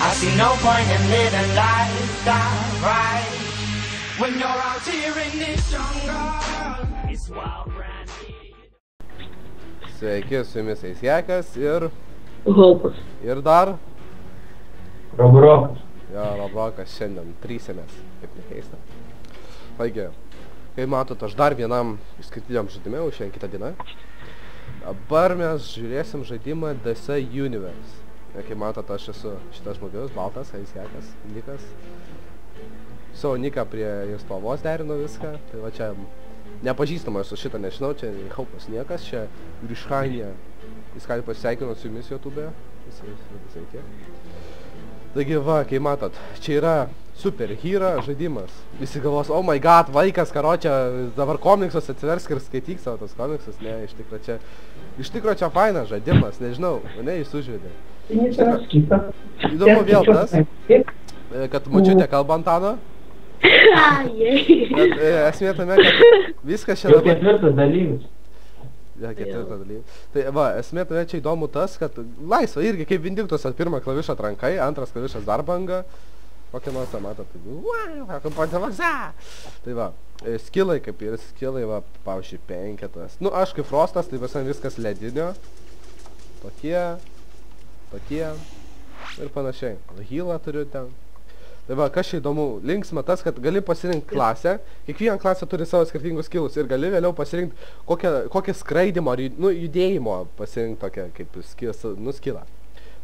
I see no point in living life that right when you're out here in this jungle. It's wild brandy. Sveiki, su jumis Eisjakas ir... Hopas. Ir dar... Robrokas. Jo, Robrokas šiandien trysimės, kaip nekeista. Taigi, kaip matot, aš dar vienam išskirtiniam žaidime, jau šiandien kitą dieną. Dabar mes žiūrėsim žaidimą DC Universe. Kaip matot, aš esu šitas žmogus, baltas, Eisjakas, Nikas. Savo Niką prie jos spalvos derino viską. Tai va čia nepažįstama su šitą, nežinau, čia Hopas niekas, čia Grishania. Jis ką pasisveikino su jumis YouTube'e. Sveiki. Taigi va, kaip matot, čia yra super hero žaidimas. Visi galvos, oh my god, vaikas, karo čia dabar komiksus atsiversk ir skaityk savo tos komiksus. Ne, iš tikro čia fainas žaidimas, nežinau, mane jis užvedė. Įdomu vėl tas, kad močiutė kalba Antano. Bet esmė tame, kad viskas čia dabar... Jau ketvirtas dalyvis. Ja, ketvirtą dalyvį. Tai va, esmė tave čia įdomu tas, kad laisva irgi kaip Vindiktus, pirmą klavišą atrankai, antras klavišas dar banga. Kokią nors matot, tai va, skillai kaip ir skillai, va, pavyzdžiui, 5. Nu, aš kaip Frostas, tai viskas ledinio. Tokie ir panašiai. Healą turiu ten. Tai va, kas čia įdomu, linksma tas, kad gali pasirinkti klasę, kiekvieną klasę turi savo skirtingus skillus ir gali vėliau pasirinkti kokią skraidimo ar judėjimo pasirinkti tokią kaip skillą.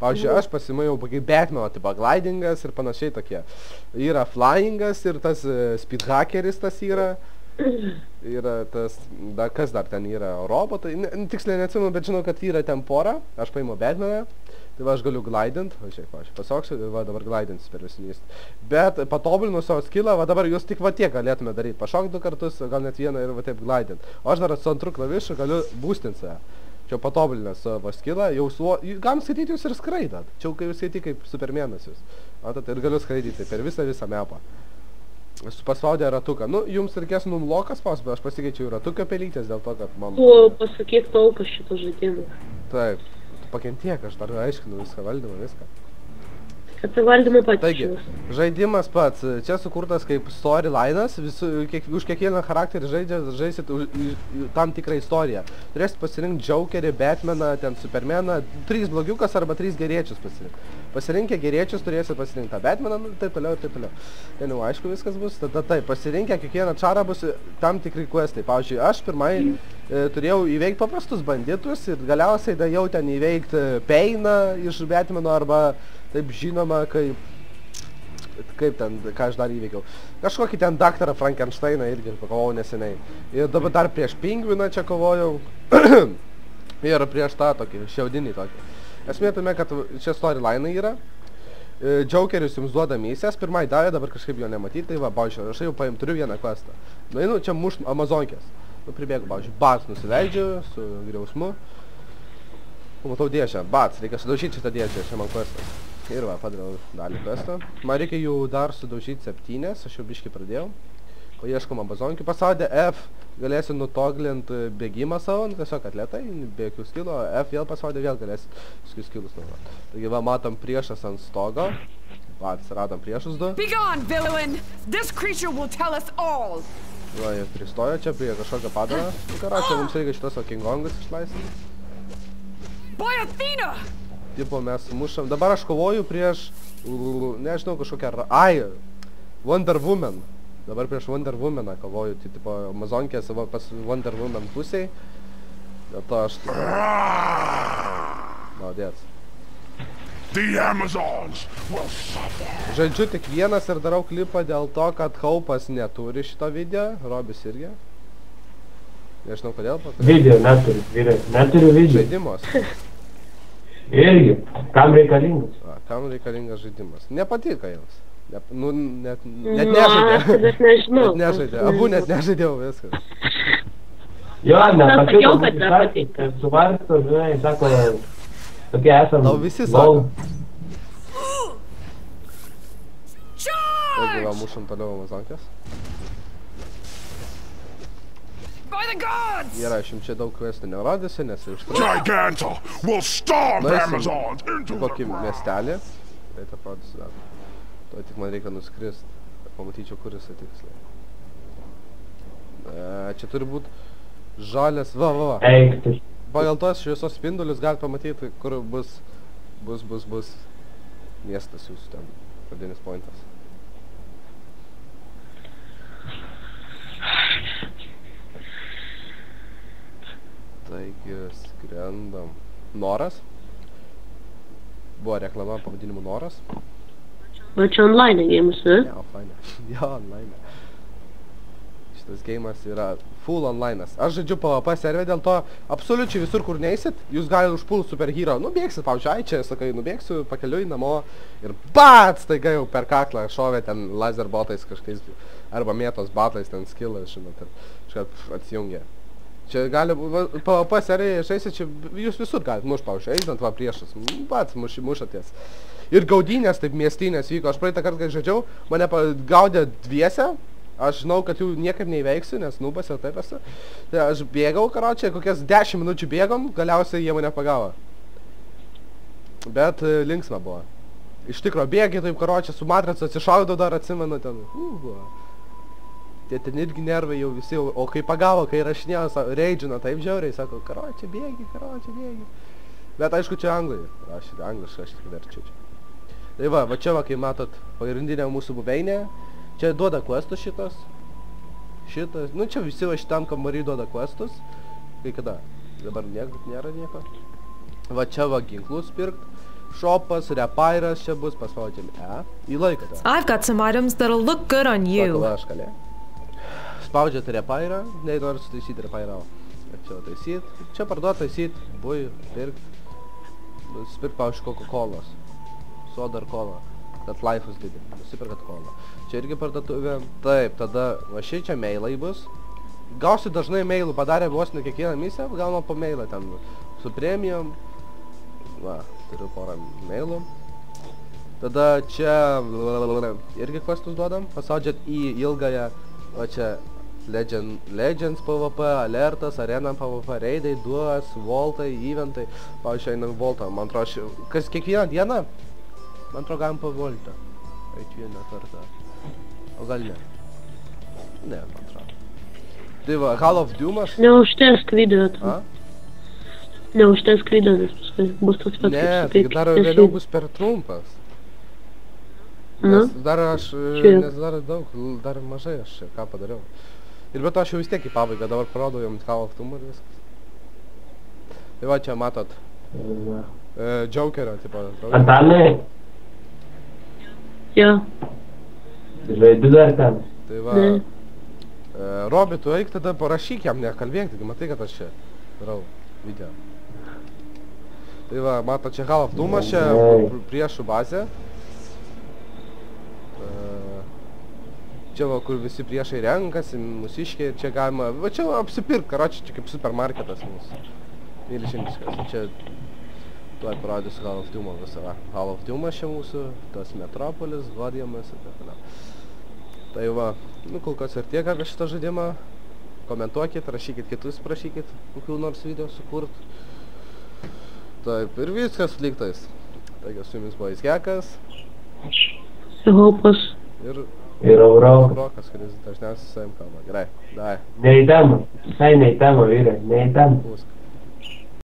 Pavyzdžiui, aš pasimėjau Batmano tipo glidingas ir panašiai tokie. Yra flyingas ir tas speedhackeris tas yra. Yra tas, kas dar ten yra, robotai, tiksliai neatsimenu, bet žinau, kad yra ten pora, aš paimu Batmaną. Tai va, aš galiu glidint, va šiaip, aš pasoksiu, va dabar glidinsiu per visinys. Bet patobulinu savo skillą, va dabar jūs tik va tiek galėtume daryti, pašokti 2 kartus, gal net vieną ir va taip glidint. O aš dar su antru klavišu galiu boostinti save. Čia patobulinęs savo skillą, jau galim skaityti jūs ir skraidat. Čia kai jūs skaityti kaip Supermanas jūs. Matot, ir galiu skraidyti per visą mapą. Esu paspaudė ratuką. Nu, jums reikės numlokas pas, bet aš pasikeičiau ratuką pelytės dėl to, kad man... Tu pasakyk taupas šito žaidimą. Taip. Pakentiek, aš dar aiškinu viską, valdymą, viską. Kad tai valdymą patys. Taigi, žaidimas pats, čia sukurtas kaip storylinas, už kiekvieną charakterį žaisit tam tikrą istoriją. Turėsit pasirinkti Jokerį, Batmaną, ten Supermaną, 3 blogiukas arba 3 geriečius pasirinkti. Pasirinkę geriečius turėsit pasirinkti tą Batmaną, taip toliau ir taip toliau. Ten jau aišku viskas bus, tada taip, pasirinkę kiekvieną čarą bus tam tikri questai. Pavyzdžiui, aš pirmai turėjau įveikti paprastus banditus ir galiausiai dėjau ten įveikti Peiną iš Batmano arba taip žinoma, kaip ten, ką aš dar įveikiau. Kažkokį ten daktarą Frankensteiną irgi pakovojau neseniai. Ir dabar dar prieš Pingviną čia kovojau. Ir prieš tą tokį, šiaudinį tokį. Esmė tame, kad čia storylinai yra. Jokeris jums duoda misijas, pirmai davė, dabar kažkaip jo nematyti, tai va, pavyzdžiui, aš jau turiu vieną questą. Nueinu čia mušt Amazonkės. Nu, pribėgu, pavyzdžiui, bats nusileidžiu su griausmu. Matau dėžę, bats, reikia sudaužyti šitą dėžę, čia man questas. Ir va, padariau dalį questą. Man reikia jų dar sudaužyti 7, aš jau biškį pradėjau. Paieškom Amazonkių. Paspaudė F, galėsiu nutoglint bėgimą savo, tiesiog atletai, be jokių skillų. F vėl paspaudė, vėl galėsiu visus skillus naudoti. Taigi va, matom priešas ant stogo. Va, atsiradom priešus 2. Begone, villain! This creature will tell us all. Va, jie pristojo čia prie kažkokio padaro. Karo, čia mums reikia šitos King Kongus išleisti. By Athena! Tipo, mes mušam. Dabar aš kovoju prieš, nežinau, kažkokią... Ai, Wonder Woman. Dabar prieš Wonder Womaną kovoju, tai tipo, Amazonkė savo pas Wonder Woman pusiai. Dėl to aš tipo... Maudėts. The Amazons will suffer. Žaidžiu tik vienas ir darau klipą dėl to, kad Hopas neturi šito video, Robis irgi. Nežinau kodėl. Video neturiu video. Žaidimos. Irgi, kam reikalingas? Kam reikalingas žaidimas. Nepatiko jums. Net nežaidė. Aš nežinau. Net nežaidė. Abu net nežaidėjau viskas. Jo, nepatiko, bet nepatiko. Suvarsto, žinai, sako, tokie esam. Tau visi sako. Taigi va, mušam toliau Amazonkės. Gerai, aš jums čia daug questų nerodysiu, nes jau ištrauksiu. Giganta will starve Amazons into kokį miestelį. Greit aprodysiu dar. To tik man reikia nuskrist, kad pamatyčiau, kur jisai tiksliai. Čia turi būt žalias, va. Eik, tu. Pagal tos šviesos spindulius galite pamatyti, kur bus miestas jūsų ten, pradinis pointas. Taigi, skrendam. Noras. Buvo reklama pavadinimu Noras. Va čia online gėjimas, ne? Ne, offline. Jo, online. Šitas gėjimas yra full online'as. Aš žaidžiu PvP serverį, dėl to absoliučiai visur, kur neisit, jūs galite užpult superhero. Nubėgsit, pavyzdžiui, ai čia, sakai, nubėgsiu, pakeliui namo ir BAT! Staiga jau per kaklą šovė ten laser botais kažkais, arba mėtos batais ten skillas, žinot, ir kažkaip atsijungia. Čia gali, PvP serijoje žaisit, čia jūs visur galite mušt, pavyzdžiui, einant va priešas, BAT! Mušatės. Ir gaudynės, taip miestinės vyko. Aš praeitą kartą, kai žaidžiau, mane gaudė dviese. Aš žinau, kad jų niekaip neįveiksiu, nes nubas ir taip esu. Tai aš bėgau, karočią, kokias 10 minučių bėgom, galiausiai jie mane pagavo. Bet linksma buvo. Iš tikro, bėgiai taip, karočią, su matricu atsišaudau dar, atsimenu ten. Buvo. Tie ten irgi nervai jau visi, o kai pagavo, kai rašinėjo, reidžino taip žiauriai, sako, karočią, bėgi. Bet aišku, čia anglai. Aš angliškai aš tik verčiu čia. Tai va čia va, kai matot, pagrindinė mūsų buveinė. Čia duoda questus šitas. Nu čia visi va šitam kambarį duoda questus. Kai kada? Dabar nėra nieko. Va čia va ginklus pirkt. Shopas, repairas čia bus, paspaudžiam E. Į laiką tą. I've got some items that'll look good on you. Sako, aš kalė. Spaudžiat repairą. Nei noriu sutaisyti repairą. Čia taisyt. Čia parduot taisyt. Bui, pirkt. Nusipirkt, pavyzdžiui, Coca-Colos. Soda ar cola. Kad life'us didin. Nusipirkat cola. Čia irgi parduotuvė. Taip, tada va čia mailai bus. Gausiu dažnai mailų, padarė vos ne kiekvieną misiją, galima po mailą ten su premium. Va, turiu porą mailų. Tada čia irgi questus duodam. Pasaudžiat į ilgąją, va čia Legends PvP, alertas, arena PvP, reidai, duos, voltai, eventai. Pavyzdžiui, einam voltą, man atrodo, kas kiekvieną dieną, man atrodo, galim po voltą. Eit vieną kartą. O gal ne? Ne, man atrodo. Tai va, Call of Duty'mas. Neužtęsk video. A? Neužtęsk video, nes paskui bus tas pats. Ne, tai dar vėliau bus per trumpas. Nes dar aš, nes dar daug, dar mažai aš ką padariau. Ir bet aš jau vis tiek į pabaigą, dabar parodau jums Call of Duty ir viskas. Tai va čia matot Jokerio, tipo. Antanai? Jo. Žaidi dar ten? Tai va, Robi, tu eik tada parašyk jam, nekalbėk, taigi matai, kad aš čia darau video. Tai va, matot čia Call of Duty, čia priešų bazė. Čia va, kur visi priešai renkasi, mūsiškiai, ir čia galima, va čia apsipirk, karočią, čia kaip supermarketas mūsų. Mylišintiskas, čia tuoj parodysiu Call of Duty visą, va. Call of Duty čia mūsų, tas Metropolis, Godiamas ir taip toliau. Tai va, nu kol kas ir tiek apie šitą žaidimą. Komentuokit, rašykit kitus, prašykit, kokių nors video sukurt. Taip, ir viskas lygtais. Taigi su jumis buvo Isgekas. Hopas. Ir Aurau. Brokas, kuris dažniausiai savim kalba. Gerai, dai. Ne į temą. Visai ne į temą, vyrai. Ne į temą. Pusk.